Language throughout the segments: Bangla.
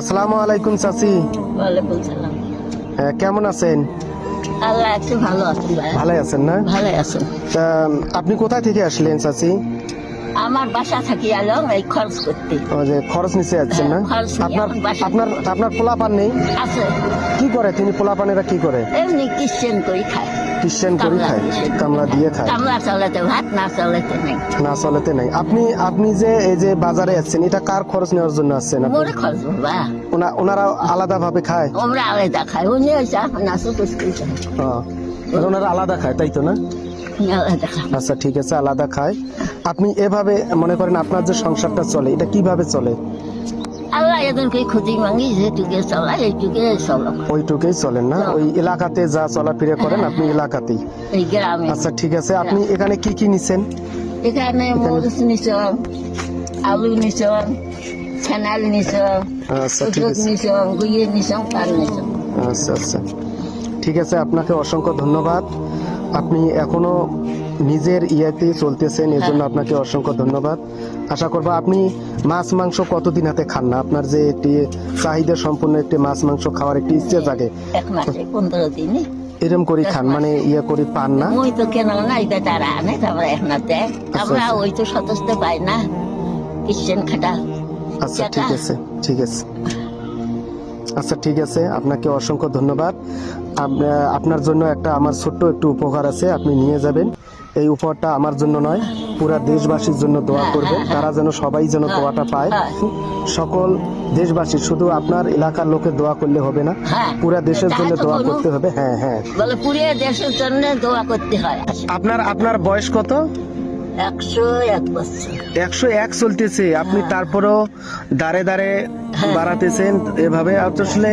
আসসালামু আলাইকুম চাচি। ওয়ালাইকুম সালাম। কেমন আছেন? আল্লাহ একটু ভালো আছেন ভাই। ভালো আছেন না? ভালো আছেন। তা আপনি কোথা থেকে আসলেন চাচি? আমার বাসা থাকি এলাম এই খরচ করতে। ও যে খরচ নিচে যাচ্ছেন না? খরচ নিয়ে আপনার এখন বাসায় আপনার আপনার পোলাপান নেই? আছে কি করে তিনি? পোলাপানেরা কি করে? এমনি কিশ্চেন করে খায়, ক্রিশ্চিয়ান করে খায়, কামলা দিয়ে খায়, কামলা চালাতে ভাত না চালাতে নেই। না চলেতে নাই। আপনি আপনি যে এই যে বাজারে যাচ্ছেন, এটা কার খরচ নেওয়ার জন্য আসছেন? মোরে খরচ বাবা, ওনারা আলাদা ভাবে খায়? আমরা আলাদা খাই, উনি হয়েছে নাচো কুচকুই খায়। ওনারা আলাদা খায় তাই তো না? আলাদা খায়। আচ্ছা ঠিক আছে, আলাদা খায়। আপনি এভাবে মনে করেন আপনার যে সংসারটা চলে, এটা কিভাবে চলে? আল্লাহ এদেরকে খুঁজি মাঙ্গি যেটুকে চলা এইটুকে চলো। ওইটুকুই চলেন না? ওই এলাকাতে যা চলাফেরা করেন আপনি এলাকাতেই? এই গ্রামে। আচ্ছা ঠিক আছে। আপনি এখানে কি কি নিছেন? এখানে মরিচ নিছম, আলু নিছম, ছানাল নিছম, আচ্ছা ঠিক আছে, নিছম, গুইয়ে নিছম, পান নিছম। আচ্ছা আচ্ছা ঠিক আছে। আপনাকে অসংখ্য ধন্যবাদ। আপনি এখনো নিজের ইয়েতে চলতেছেন, এর জন্য আপনাকে অসংখ্য ধন্যবাদ। আশা করবো আপনি মাছ মাংস কতদিন হাতে খান না? আপনার যে একটি চাহিদা সম্পূর্ণ একটি মাছ মাংস খাওয়ার একটি ইচ্ছে জাগে, এক মাসে 15 দিন এরম করে খান মানে ইয়ে করে পান না? ওই তো কেন না এটা তারা আনে, তারপরে এক না দেয়। আমরা ওই তো সদস্য পাই না, কিচেন খাটা। আচ্ছা ঠিক আছে, ঠিক আছে, আচ্ছা ঠিক আছে। আপনাকে অসংখ্য ধন্যবাদ। আপনার জন্য একটা আমার ছোট্ট একটু উপহার আছে, আপনি নিয়ে যাবেন। এই উপহারটা আমার জন্য নয়, পুরা দেশবাসীর জন্য দোয়া করবেন, তারা যেন সবাই যেন দোয়াটা পায়। সকল দেশবাসী, শুধু আপনার এলাকার লোকের দোয়া করলে হবে না, পুরা দেশের জন্য দোয়া করতে হবে। হ্যাঁ হ্যাঁ, বলে পুরো দেশের জন্য দোয়া করতে হয়। আপনার বয়স কত? 101 বছর। 101 চলতেছে, আপনি তারপরও দাঁড়ে দাঁড়ে বাড়াতেছেন এভাবে। আসলে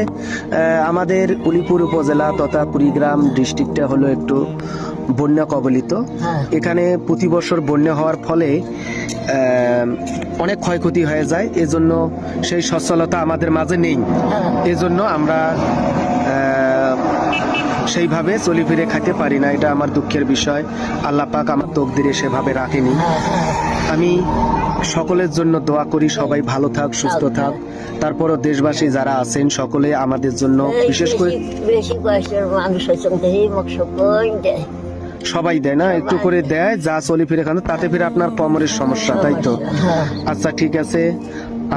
আমাদের উলিপুর উপজেলা তথা কুড়িগ্রাম ডিস্ট্রিক্টটা হলো একটু বন্যা কবলিত। এখানে প্রতি বছর বন্যা হওয়ার ফলে অনেক ক্ষয়ক্ষতি হয়ে যায়, এজন্য সেই সচ্ছলতা আমাদের মাঝে নেই। এজন্য আমরা সেইভাবে চলি ফিরে খাইতে পারি না, এটা আমার দুঃখের বিষয়। আল্লাহ পাক আমার তকদিরে সেভাবে রাখেনি। আমি সকলের জন্য দোয়া করি, সবাই ভালো থাক, সুস্থ থাক। তারপরও দেশবাসী যারা আছেন সকলে আমাদের জন্য, বিশেষ করে বেশি বয়সের মানুষ সবাই দেয় না, একটু করে দেয়, যা চলি ফিরে খান, তাতে ফিরে আপনার কোমরের সমস্যা, তাই তো? আচ্ছা ঠিক আছে,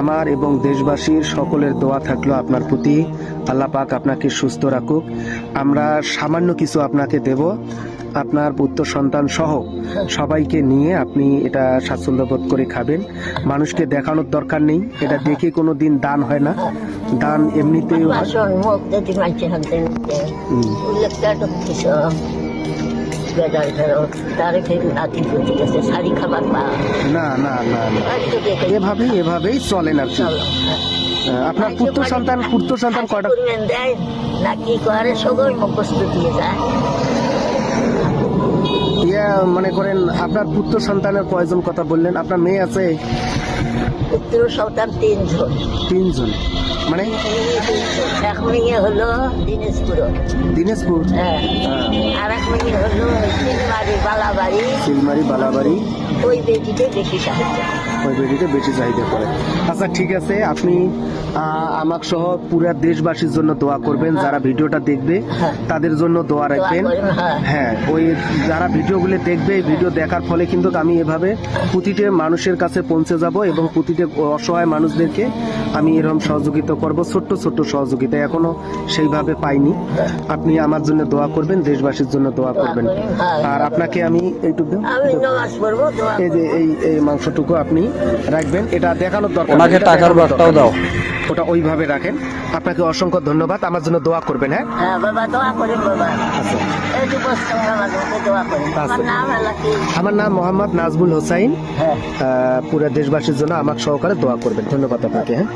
আমার এবং দেশবাসীর সকলের দোয়া থাকলো আপনার প্রতি। আল্লাহ পাক আপনাকে সুস্থ রাখুক। আমরা সামান্য কিছু আপনাকে দেব, আপনার পুত্র সন্তান সহ সবাইকে নিয়ে আপনি এটা স্বাচ্ছন্দ্য বোধ করে খাবেন। মানুষকে দেখানোর দরকার নেই, এটা দেখে কোনো দিন দান হয় না, দান এমনিতেই হয়। না না না না, এভাবেই চলেন আর কি। আপনার পুত্র সন্তান কয়টা? দেয় না কি করে, সবাই মুখস্থ দিয়ে যায়। মনে করেন আপনার পুত্র সন্তানের কয়জন কথা বললেন? আপনার মেয়ে আছে? পুত্র সন্তান 3 জন। 3 জন মানে? এক মেয়ে হলো দিনাজপুর, আর এক মেয়ে হলো শিলমারি বালাবাড়ি। ওই বেটিতে বেশি চাহিদা করে। আচ্ছা ঠিক আছে, আপনি আমাকে সহ পুরা দেশবাসীর জন্য দোয়া করবেন, যারা ভিডিওটা দেখবে তাদের জন্য দোয়া রাখবেন। হ্যাঁ, ওই যারা ভিডিওগুলো দেখবে, এই ভিডিও দেখার ফলে কিন্তু আমি এভাবে প্রতিটা মানুষের কাছে পৌঁছে যাব এবং প্রতিটা অসহায় মানুষদেরকে আমি এরকম সহযোগিতা করব, ছোট্ট ছোট্ট সহযোগিতা, এখনো সেইভাবে পাইনি। আপনি আমার জন্য দোয়া করবেন, দেশবাসীর জন্য দোয়া করবেন। আর আপনাকে আমি এইটুকু, এই যে এই মাংসটুকু আপনি রাখবেন, এটা দেখানোর দরকার, ওনাকে টাকার বাক্সটাও দাও, ওটা ওইভাবে রাখেন। আপনাকে অসংখ্য ধন্যবাদ, আমার জন্য দোয়া করবেন। হ্যাঁ বাবা, দোয়া করেন বাবা। আমার নাম মোহাম্মদ নাজবুল হোসাইন। পুরো দেশবাসীর জন্য আমাকে সহকারে দোয়া করবেন। ধন্যবাদ আপনাকে। হ্যাঁ।